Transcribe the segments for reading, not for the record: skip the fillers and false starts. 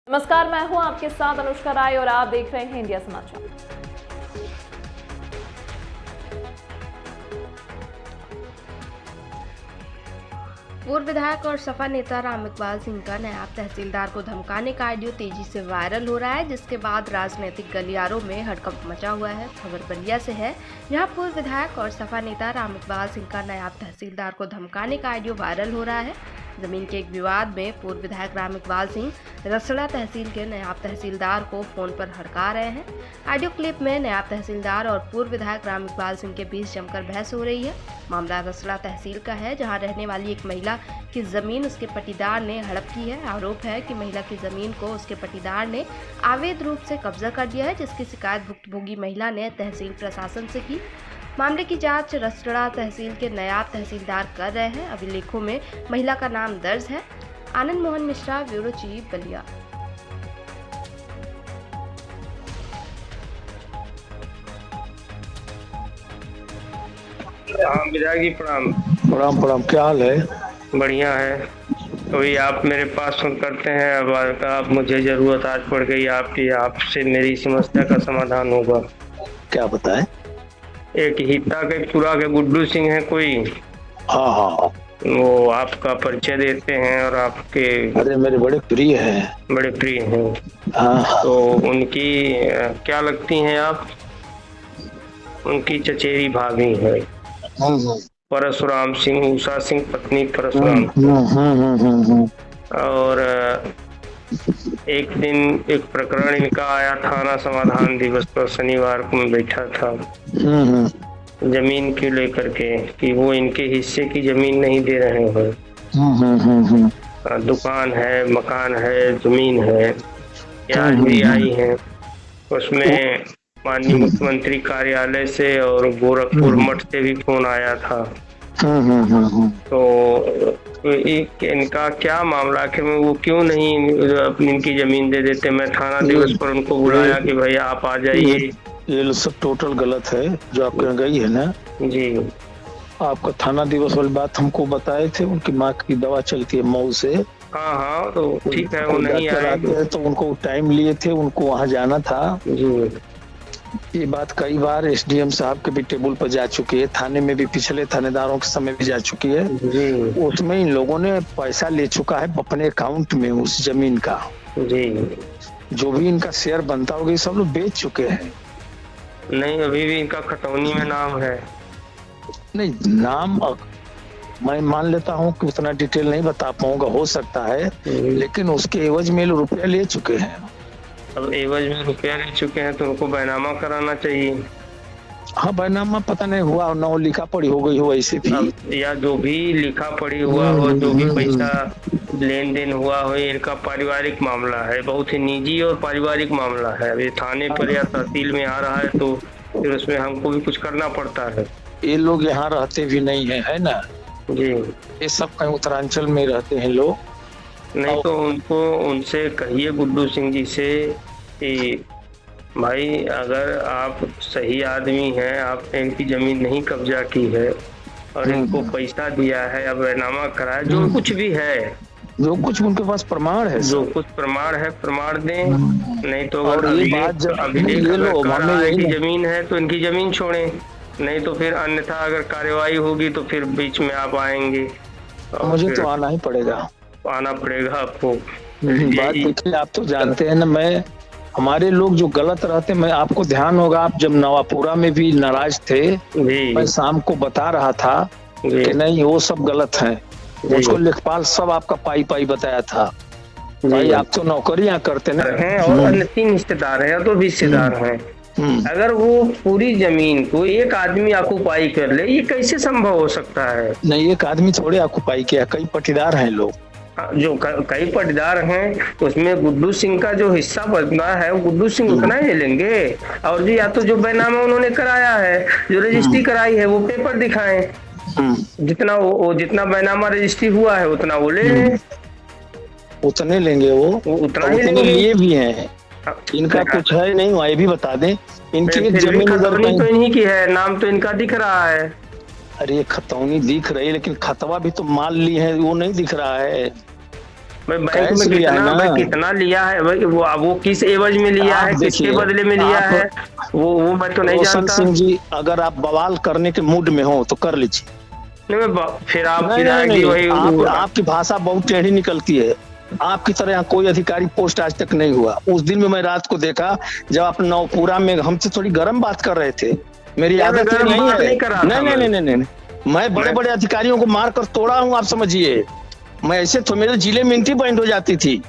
नमस्कार, मैं हूं आपके साथ अनुष्का राय और आप देख रहे हैं इंडिया समाचार। पूर्व विधायक और सपा नेता राम इकबाल सिंह का नायब तहसीलदार को धमकाने का ऑडियो तेजी से वायरल हो रहा है, जिसके बाद राजनीतिक गलियारों में हड़कंप मचा हुआ है। खबर बलिया से है, जहां पूर्व विधायक और सपा नेता राम इकबाल सिंह का नायब तहसीलदार को धमकाने का ऑडियो वायरल हो रहा है। जमीन के एक विवाद में पूर्व विधायक राम इकबाल सिंह रसड़ा तहसील के नायब तहसीलदार को फोन पर हड़का रहे हैं। ऑडियो क्लिप में नायब तहसीलदार और पूर्व विधायक राम इकबाल सिंह के बीच जमकर बहस हो रही है। मामला रसड़ा तहसील का है, जहां रहने वाली एक महिला की जमीन उसके पटीदार ने हड़प की है। आरोप है कि महिला की जमीन को उसके पटीदार ने अवैध रूप से कब्जा कर दिया है, जिसकी शिकायत भुक्तभोगी महिला ने तहसील प्रशासन से की। मामले की जांच रसड़ा तहसील के नायब तहसीलदार कर रहे हैं। अभिलेखों में महिला का नाम दर्ज है। Anand Mohan Mishra, bureau chief, Ballia. हाँ विधायक जी, प्रणाम। प्रणाम प्रणाम, क्या हाल है? बढ़िया है। तो ये आप मेरे पास फोन करते हैं, अब आप मुझे जरूरत आज पड़ गई आपकी, आपसे मेरी समस्या का समाधान होगा। क्या बताएं? एक हिता के पूरा के गुड्डू सिंह है कोई, हाँ हाँ, वो आपका परिचय देते हैं और आपके अरे मेरे बड़े प्रिय हैं। बड़े प्रिय हैं। हाँ, तो उनकी क्या लगती हैं आप? उनकी चचेरी भाभी है परशुराम सिंह, उषा सिंह पत्नी परशुराम। और एक दिन एक प्रकरण इनका आया थाना समाधान दिवस पर, शनिवार को मैं बैठा था जमीन को लेकर के कि वो इनके हिस्से की जमीन नहीं दे रहे हैं। दुकान है, मकान है, जमीन है। आज भी आई है, उसमें माननीय मुख्यमंत्री कार्यालय से और गोरखपुर मठ से भी फोन आया था। तो इनका क्या मामला है, वो क्यों नहीं इनकी जमीन दे देते? मैं थाना दिवस पर उनको बुलाया कि भाई आप आ जाइए। ये सब टोटल गलत है जो आप कह गई है ना जी। आपका थाना दिवस वाली बात हमको बताए थे, उनकी माँ की दवा चलती है मऊ से। हाँ हाँ, तो ठीक है, वो नहीं आए तो उनको टाइम लिए थे, उनको वहाँ जाना था जी। ये बात कई बार एसडीएम साहब के भी टेबल पर जा चुकी है, थाने में भी पिछले थानेदारों के समय भी जा चुकी है जी। उसमें इन लोगों ने पैसा ले चुका है अपने अकाउंट में उस जमीन का जी। जो भी इनका शेयर बनता होगा ये सब लोग बेच चुके हैं। नहीं, अभी भी इनका खतौनी में नाम है। नहीं, नाम मैं मान लेता हूँ कि उतना डिटेल नहीं बता पाऊंगा, हो सकता है, लेकिन उसके एवज में रुपया ले चुके हैं। अब एवज में रुपया ले चुके हैं तो उनको बैनामा कराना चाहिए। हाँ, बैनामा पता नहीं हुआ ना, लिखा पड़ी हो गई हो ऐसे भी, या जो भी लिखा पड़ी हुआ हो, जो भी पैसा लेन देन हुआ हो, इनका पारिवारिक मामला है, बहुत ही निजी और पारिवारिक मामला है। अभी थाने पर या तहसील में आ रहा है तो फिर उसमें हमको भी कुछ करना पड़ता है। ये लोग यहाँ रहते भी नहीं है ना जी। ये सब कहीं उत्तरांचल में रहते हैं लोग। नहीं तो उनको उनसे कहिए, गुड्डू सिंह जी से, कि भाई अगर आप सही आदमी हैं, आपने इनकी जमीन नहीं कब्जा की है और इनको पैसा दिया है या बैनामा कराया, जो कुछ भी है, जो कुछ उनके पास प्रमाण है, जो कुछ प्रमाण है प्रमाण दें। नहीं तो और ये बात जमीन है तो इनकी जमीन छोड़ें, नहीं तो फिर अन्यथा अगर कार्रवाई होगी तो फिर बीच में आप आएंगे। मुझे तो आना ही पड़ेगा, आना पड़ेगा आपको। बात देखिए, आप तो जानते हैं ना, मैं हमारे लोग जो गलत रहते, मैं आपको ध्यान होगा, आप जब नवापुरा में भी नाराज थे, मैं शाम को बता रहा था कि नहीं वो सब गलत है। मुझको लेखपाल सब आपका पाई पाई बताया था। भाई आप तो नौकरियां करते ना हैं और अन्य 3 हिस्सेदार हैं, तो भी हिस्सेदार हैं। अगर वो पूरी जमीन को एक आदमी ऑक्युपाई कर ले, ये कैसे संभव हो सकता है? नहीं, एक आदमी थोड़े ऑक्युपाई किया, कई पटीदार हैं लोग, जो कई पटीदार हैं, उसमें गुड्डू सिंह का जो हिस्सा बनता है वो गुड्डू सिंह उतना ही लेंगे। और जी, या तो जो बैनामा उन्होंने कराया है, जो रजिस्ट्री कराई है, वो पेपर दिखाएं, जितना बैनामा रजिस्ट्री हुआ है उतना वो ले लें। उतने लेंगे, वो उतना ही लेंगे। लिए भी हैं, इनका कुछ है नहीं, वो ये भी बता दें। इनकी एक जमीन तो इन्हीं की है, नाम तो इनका दिख रहा है। अरे खतौनी दिख रही है, लेकिन खतवा भी तो माल ली है, वो नहीं दिख रहा है। भाई बैंक में कितना लिया है भाई, वो किस एवज में लिया है, किसके बदले में लिया है, वो मैं तो नहीं जानता। सिंह जी, अगर आप बवाल करने के मूड में हो तो कर लीजिए। नहीं, फिर आप आपकी भाषा बहुत टेढ़ी निकलती है। आपकी तरह यहाँ कोई अधिकारी पोस्ट आज तक नहीं हुआ। उस दिन में मैं रात को देखा जब आप नवपुरा में हमसे थोड़ी गर्म बात कर रहे थे। मेरी आदत नहीं है। नहीं, मैं बड़े बड़े अधिकारियों को मार कर तोड़ा हूँ, आप समझिए। मैं ऐसे तो मेरे जिले में इंटी बैंड हो जाती थी।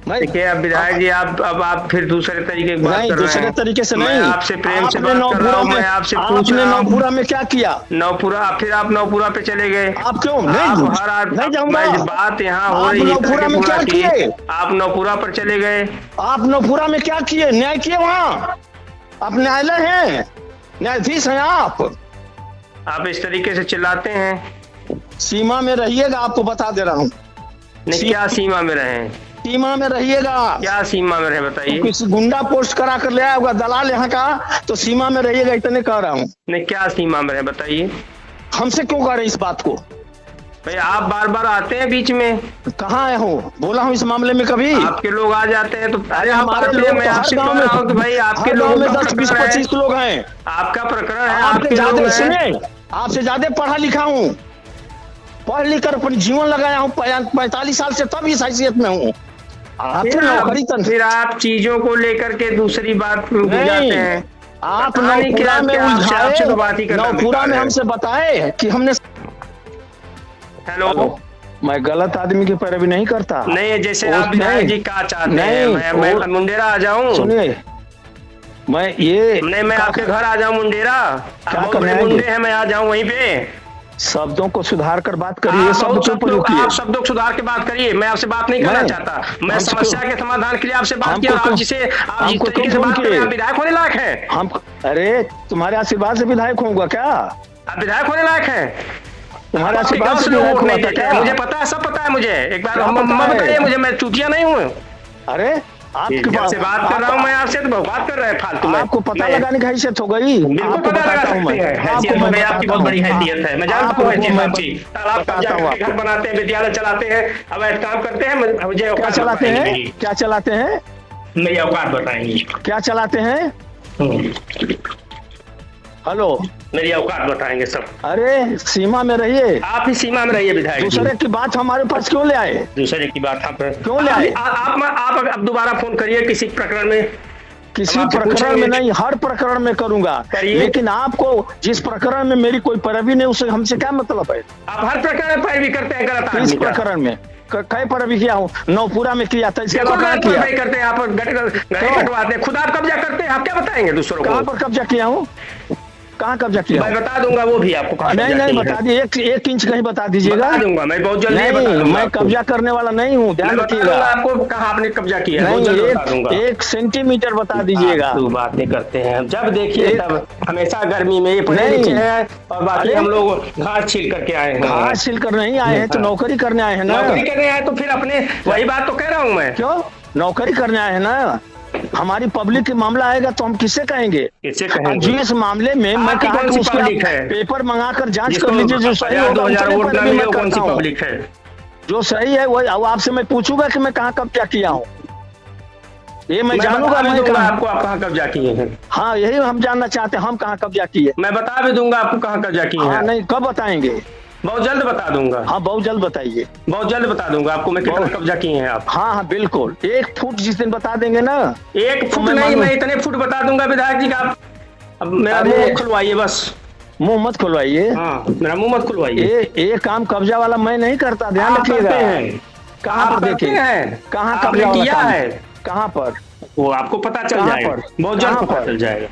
देखिए अब विधायक जी, आप फिर दूसरे तरीके की बात कर रहे हैं। दूसरे तरीके से नहीं, आपसे प्रेम से बात कर रहा हूं। मैं आपसे पूछ रहा हूं नवपुरा में क्या किया। नवपुरा, फिर आप नवपुरा पे चले गए। आप क्यों नहीं जाऊंगा। बात यहाँ हो रही है, नवपुरा में क्या किए। आप नवपुरा पर चले गए। आप नवपुरा में क्या किए, न्याय किए वहाँ। आप न्यायालय हैं, न्यायाधीश हैं आप इस तरीके से चिल्लाते हैं। सीमा में रहिएगा, आपको बता दे रहा हूँ। नहीं, क्या सीमा में रहे। सीमा में रहिएगा। क्या सीमा में रहे बताइए। तो किसी गुंडा पोस्ट करा कर ले आया होगा दलाल यहाँ का, तो सीमा में रहिएगा, इतने कह रहा हूँ। नहीं, क्या सीमा में रहे बताइए। हमसे क्यों कह रहे इस बात को। भाई आप बार बार आते हैं बीच में। कहाँ आया हूँ, बोला हूँ इस मामले में कभी। आपके लोग आ जाते हैं तो अरे हमारे लोग मैं आपसे कह रहा हूँ कि भाई आपके लोग में 10-20-25 लोग हैं। आपका प्रकरण है, आपके लोग हैं। आपसे ज्यादा पढ़ा लिखा हूँ, पढ़ लिख कर अपनी जीवन लगाया हूँ 45 साल से, तब इस हैसियत में हूँ। फिर आप चीजों को लेकर के दूसरी बात जाते हैं। आप नवपुरा में उलझाए, नवपुरा में हमसे बताए कि हमने। हेलो, मैं गलत आदमी की पैरवी नहीं करता। नहीं, जैसे आप विधायक जी कहा चाहते हैं मैं मुंडेरा आ जाऊं। सुनिए, मैं आपके घर आ जाऊं मुंडेरा। क्या करना है, मुंडे हैं, मैं आ जाऊं वहीं पे। शब्दों को सुधार कर बात करिए। आप शब्दों को सुधार के बात करिए। मैं आपसे बात नहीं करना चाहता। मैं समस्या के समाधान के लिए आपसे बात किया। आप जिस तरीके से बात कर रहे हैं, विधायक होने लायक है हम। अरे तुम्हारे आशीर्वाद से विधायक होऊंगा क्या। आप विधायक होने लायक है। तुम्हारे आशीर्वाद से वोट नहीं देते। मुझे पता है, सब पता है मुझे। एक बार बताइए मुझे, मैं चूतिया नहीं हूँ। अरे आपके पास से बात कर रहा हूँ मैं आपसे, तो बात कर रहे हैं फालतू में। आपको पता लगाने की हैसियत हो गई। बिल्कुल पता लगा सकते हैं। आपकी बहुत बड़ी हैसियत है, मैं जानता हूँ। तालाब घर बनाते हैं, विद्यालय चलाते हैं, अवैध काम करते हैं। मुझे क्या चलाते हैं, क्या चलाते हैं, मेरी औकात बताएंगे। क्या चलाते हैं। हेलो, मेरी औकात बताएंगे सब। अरे सीमा में रहिए। आप ही सीमा में रहिए विधायक। दूसरे की बात हमारे पास क्यों ले आए। दूसरे की बात आप क्यों ले आए। आप अब दोबारा फोन करिए किसी प्रकरण में। किसी प्रकरण में नहीं, हर प्रकरण में करूंगा। लेकिन आपको जिस प्रकरण में मेरी कोई पैरवी नहीं, उससे हमसे क्या मतलब है। आप हर प्रकरण में पैरवी करते हैं गलत आदमी। इस प्रकरण में कई पैरवी किया हूँ, नवपुरा में किया था। इसके बाद किया करते हैं आप, गड्ढे कटवाते हैं, खुद आप कब्जा करते हैं। आप क्या बताएंगे दूसरों को। कहाँ पर कब्जा किया हूँ, कहाँ कब्जा किया। मैं बता दूंगा वो भी आपको। नहीं बता दिए, एक इंच कहीं बता दीजिएगा। बता दूंगा मैं बहुत जल्दी। नहीं, मैं कब्जा करने वाला नहीं हूँ, ध्यान रखिएगा। आपको कहाँ आपने कब्जा किया है, नहीं, 1 सेंटीमीटर बता दीजिएगा। बात नहीं करते हैं जब देखिए तब हमेशा गर्मी में ये पढ़े लिखे हैं और बाकी हम लोग घास छील करके आए हैं। घास छील कर नहीं आए हैं तो नौकरी करने आए हैं ना। नौकरी करने आए तो फिर अपने वही बात तो कह रहा हूँ मैं। क्यों नौकरी करने आए हैं ना। हमारी पब्लिक के मामला आएगा तो हम किससे कहेंगे। जिस मामले में मैं कहा कि उसका पेपर मंगा कर जांच कर लीजिए, जो सही होगा कौन सी पब्लिक है, जो सही है वही। आपसे मैं पूछूंगा कि मैं कहाँ कब्जा किया हूँ, ये मैं जानूंगा। मैं आपको आप कहाँ कब्जा किए हैं। हाँ, यही हम जानना चाहते हैं, हम कहाँ कब्जा किए। मैं बता भी दूंगा आपको कहाँ कब्जा किए हैं। नहीं, कब बताएंगे। बहुत जल्द बता दूंगा। हाँ, बहुत जल्द बताइए। बहुत जल्द बता दूंगा आपको मैं कितना कब्जा किए हैं आप। हाँ, बिल्कुल। 1 फुट जिस दिन बता देंगे ना। 1 फुट नहीं, मैं इतने फुट बता दूंगा विधायक जी का। अब मेरा मुंह खुलवाइए बस। मुंह मत खुलवाइए। हाँ, मेरा मुंह मत खुलवाइए। ये काम कब्जा वाला मैं नहीं करता, ध्यान रखिएगा। कहाँ पर देखे हैं, कहाँ कब्जा किया है, कहाँ पर, वो आपको पता चल जाएगा। बहुत जल्द पता चल जाएगा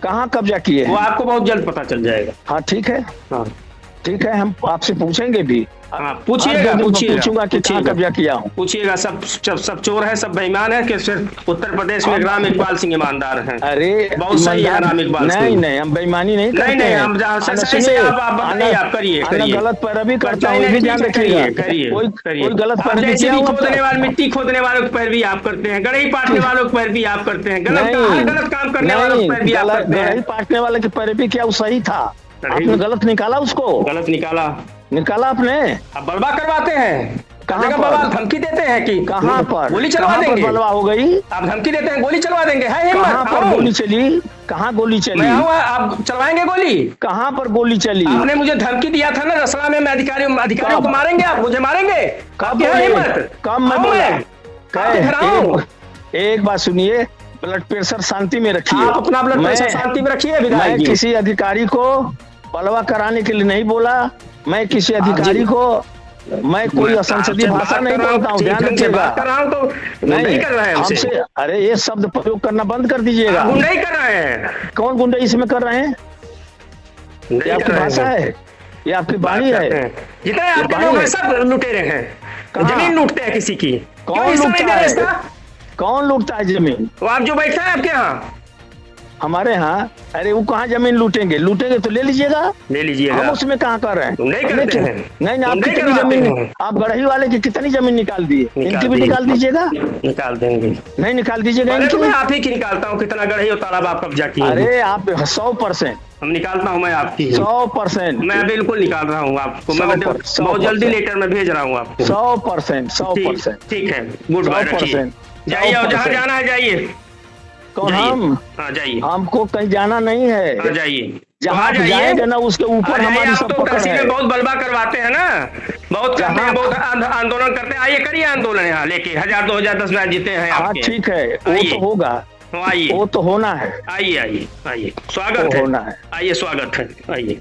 कहाँ कब्जा किए। वो आपको बहुत जल्द पता चल जाएगा। हाँ, ठीक है। हाँ ठीक है, हम आपसे पूछेंगे भी। पूछिएगा, पूछूंगा कि कहाँ कब्जा किया हूँ। पूछिएगा। सब चोर है, सब बेईमान है कि सिर्फ उत्तर प्रदेश में राम इकबाल सिंह ईमानदार हैं। अरे बहुत सही है राम इकबाल सिंह। नहीं, हम बेईमानी नहीं करते। नहीं, हम सही से आप करिए। गलत पैरवी करता हूँ, भी ध्यान रखिएगा। करिए। कोई गलत पैरवी खोदने वाले, मिट्टी खोदने वालों की पैरवी आप करते हैं, गड़ई पाटने वालों की पैरवी आप करते हैं, गलत काम करने वालों की पैरवी आप करते हैं। गड़ई पाटने वाले की पैरवी क्या वो सही था, आपने गलत निकाला उसको। गलत निकाला आपने। अब बर्बाद करवाते हैं। कहाँ पर आप धमकी देते हैं कि कहाँ पर गोली चलवा देंगे? बलवा हो गई, आप धमकी देते हैं गोली चलवा देंगे, है हिम्मत? कहाँ पर गोली चली? कहाँ गोली चली? मैं आऊंगा, आप चलवाएंगे गोली? कहाँ पर गोली चली? आपने मुझे धमकी दिया था ना रसला में, मैं अधिकारियों को मारेंगे, आप मुझे मारेंगे? कब हिम्मत? कब मैं बोला? एक बात सुनिए, ब्लड प्रेशर शांति में रखिए, आप अपना ब्लड प्रेशर शांति में रखिए। मैं किसी अधिकारी को बलवा कराने के लिए नहीं बोला, मैं किसी अधिकारी को, मैं कोई असंसदीय भाषा नहीं बोलता हूँ, ध्यान रखिएगा। नहीं कर रहे हैं हमसे, अरे ये शब्द प्रयोग करना बंद कर दीजिएगा। गुंडाई कर रहे हैं। कौन गुंडाई इसमें कर रहे हैं? ये आपकी भाषा है, ये आपकी वाणी है। जितने आपके लोग हैं सब लुटेरे हैं, जमीन लूटते हैं किसी की। कौन लूटता है? कौन लूटता है जमीन? तो आप जो बैठा है आपके यहाँ, हमारे यहाँ, अरे वो कहाँ जमीन लूटेंगे? लूटेंगे तो ले लीजिएगा, ले लीजिएगा। हम उसमें कहाँ कर रहे हैं? नहीं करते हैं। नहीं, आप कितनी जमीन, आप गढ़ही वाले की कितनी जमीन निकाल दिए, इनकी भी निकाल दीजिएगा। निकाल देंगे। नहीं निकाल दीजिएगा? मैं आप ही की निकालता हूँ, कितना गढ़ही और तालाब आप कब्जा किए। अरे आप 100% हम निकालता हूँ, मैं आपकी 100%, मैं बिल्कुल निकाल रहा हूँ आपको। मैं बहुत जल्दी लेटर में भेज रहा हूँ आपको। 100%। ठीक है, गुड बाय, रखिए। जाइए और जहाँ जाना है जाइए। कौन? हम? हाँ जाइए। हमको कहीं जाना नहीं है, जाइए। जहाँ जाएंगे ना उसके ऊपर हमारी सब पकड़ है। बहुत बलवा करवाते हैं ना, बहुत करते हैं, बहुत आंदोलन करते हैं। आइए करिए आंदोलन, यहाँ लेके 1000 2010 2000 जीते हैं आपके। ठीक है, वो तो होगा, आइए, वो तो होना है। आइए आइए आइए, स्वागत है, होना है। आइए, स्वागत है, आइए।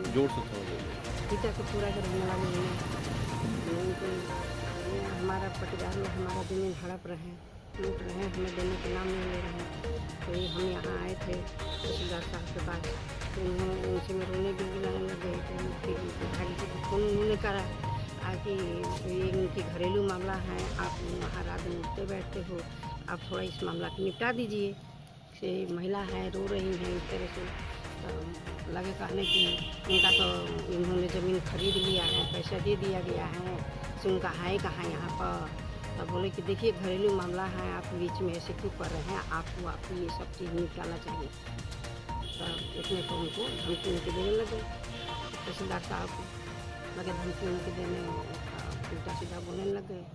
जोर से थोड़ा पिता को पूरा करने वाले हैं। हमारा पटीदार में हमारा जमीन हड़प रहे, लूट रहे हैं, हमें देने के नाम नहीं ले रहे हैं। तो हम यहाँ आए थे तहसीलदार साहब के पास, तो उनसे में रोने गिड़गिड़ाने लग गए थे। भाई से फोन उन्होंने करा कि ये उनकी घरेलू मामला है, आप वहाँ रात में उठते बैठते हो, आप थोड़ा इस मामला को निपटा दीजिए। से महिला है, रो रही हैं इस तरह से। लगे कहने की उनका तो इन्होंने ज़मीन खरीद लिया है, पैसा दे दिया गया है, तो उनका है कहाँ यहाँ पर। तब बोले कि देखिए घरेलू मामला है, आप बीच में ऐसे क्यों कर रहे हैं, आपको ये सब चीज़ निपटाना चाहिए। तब इतने तो उनको धमकी उनके देने लगे, तहसीलदार साहब को लगे धमकी उनके देने, उल्टा सीधा बोलने लग गए।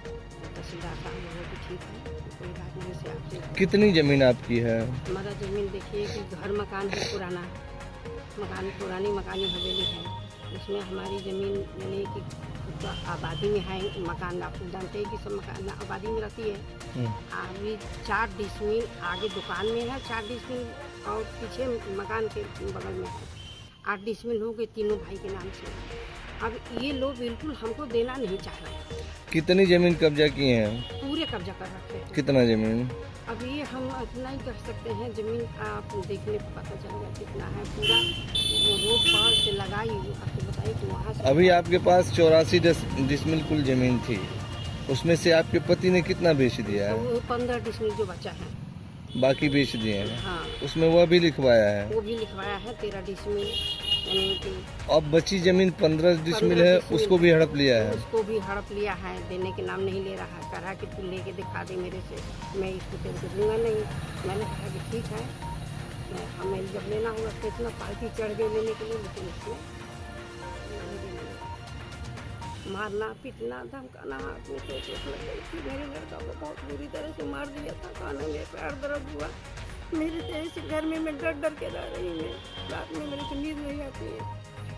तहसीलदार साहब बोले कि ठीक है, कोई बात नहीं, से आपसे। कितनी जमीन आपकी है? हमारा ज़मीन देखिए कि घर मकान है, पुराना मकान, पुरानी मकानी हवेली है, उसमें हमारी ज़मीन यानी कि तो आबादी में है। मकान आप जानते हैं कि सब मकान आबादी में रहती है। अभी 4 डिसमिल आगे दुकान में है, 4 डिसमिल और पीछे मकान के बगल में है। 8 डिसमिल हो गए तीनों भाई के नाम से। अब ये लोग बिल्कुल हमको देना नहीं चाह रहे। कितनी जमीन कब्जा किए हैं? पूरे कब्जा कर रखे हैं। कितना जमीन? अब ये हम इतना ही कह सकते हैं, जमीन आप देखने पर पता चलेगा कितना है। पूरा रोड पार से लगाई, आपको बताइए कि वहाँ से। अभी आपके पास 84 डिसमिल कुल जमीन थी, उसमें से आपके पति ने कितना बेच दिया है? वो 15 डिसमिल जो बचा है, बाकी बेच दिए हैं। हाँ, उसमें वह भी लिखवाया है? वो भी लिखवाया है 13 डिसमिल। अब बची जमीन 15 डिसमिल है, उसको भी हड़प लिया है? उसको भी हड़प लिया है, देने के नाम नहीं ले रहा। कहा कि तू लेके दिखा दे मेरे से, मैं इसको तेरे को दूंगा नहीं। मैंने कहा कि ठीक है, हमें जब लेना होगा तो इतना पार्टी चढ़ गए लेने के लिए, लेकिन उसमें मारना पीटना धमकाना, हाथ में चोट लग गई थी। मेरे लड़का को बहुत बुरी तरह से मार दिया था, खाने में पैर दर्द हुआ। मेरे जैसे घर में मैं डर डर के रह रही हूँ, रात में मेरे को नींद नहीं आती है।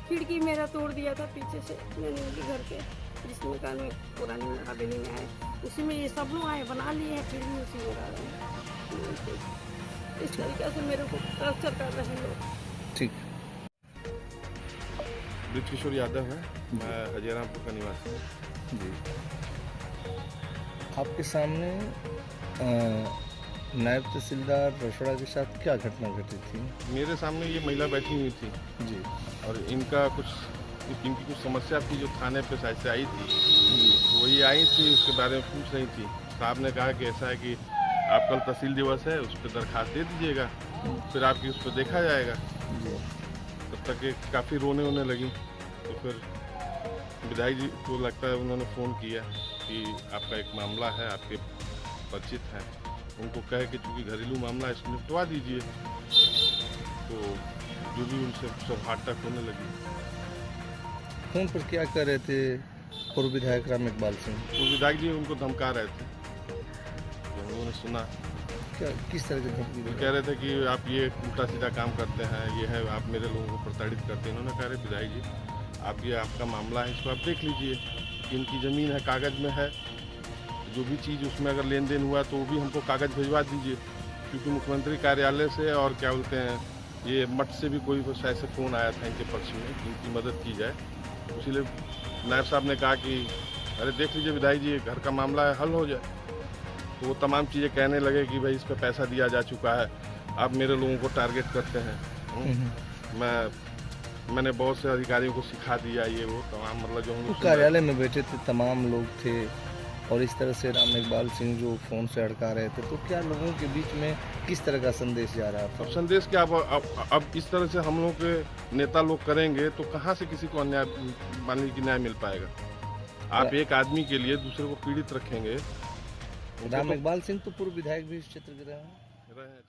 खिड़की मेरा तोड़ दिया था पीछे से, मैंने उनके घर के जिस मकान में पुरानी हवेली में आए, उसी में ये सब लोग आए बना लिए हैं, फिर भी उसी में रह रहे हैं। इस तरीके से मेरे को टॉर्चर कर रहे हैं लोग। ठीक। ब्रिजकिशोर यादव है, मैं हजीरामपुर का निवासी हूँ जी। आपके सामने नायब तहसीलदार रसोड़ा के साथ क्या घटना घटी थी? मेरे सामने ये महिला बैठी हुई थी जी और इनकी कुछ समस्या थी जो थाने पे शायद से आई थी। वही आई थी, उसके बारे में पूछ रही थी। साहब ने कहा कि ऐसा है कि आप कल तहसील दिवस है, उस पर दरखास्त दे दीजिएगा, फिर आपकी उस पर देखा जाएगा। तब तक ये काफ़ी रोने वोने लगी, तो फिर विधायक जी को लगता है उन्होंने फ़ोन किया कि आपका एक मामला है, आपके परिचित हैं, उनको कहे कि चूँकि घरेलू मामला है इसमें निपटवा दीजिए। तो जो भी उनसे सब हटक होने लगी। फोन पर क्या कर रहे थे पूर्व विधायक राम इकबाल सिंह? तो विधायक जी उनको धमका रहे थे, तो हम लोगों ने सुना। क्या किस तरह की धमकी? वो कह रहे थे कि आप ये उल्टा सीधा काम करते हैं, ये है आप मेरे लोगों को प्रताड़ित करते हैं। इन्होंने कहा रहे विधायक जी आप ये आपका मामला है, इसको आप देख लीजिए कि इनकी ज़मीन है, कागज़ में है, जो भी चीज़ उसमें अगर लेन देन हुआ तो वो भी हमको कागज़ भिजवा दीजिए, क्योंकि मुख्यमंत्री कार्यालय से और क्या बोलते हैं ये मठ से भी कोई शायद से फ़ोन आया था इनके पक्ष में कि इनकी मदद की जाए। इसीलिए नायब साहब ने कहा कि अरे देख लीजिए विधायक जी, घर का मामला है, हल हो जाए। तो वो तमाम चीज़ें कहने लगे कि भाई इस पर पैसा दिया जा चुका है, आप मेरे लोगों को टारगेट करते हैं। मैंने बहुत से अधिकारियों को सिखा दिया, ये वो तमाम मतलब जो हम कार्यालय में बैठे थे तमाम लोग थे और इस तरह से राम इकबाल सिंह जो फ़ोन से अड़का रहे थे, तो क्या लोगों के बीच में किस तरह का संदेश जा रहा था? अब संदेश क्या, अब इस तरह से हम लोग के नेता लोग करेंगे तो कहाँ से किसी को अन्याय मान लीजिए कि न्याय मिल पाएगा? आप एक आदमी के लिए दूसरे को पीड़ित रखेंगे। राम इकबाल सिंह तो पूर्व विधायक भी इस क्षेत्र के रहे हैं।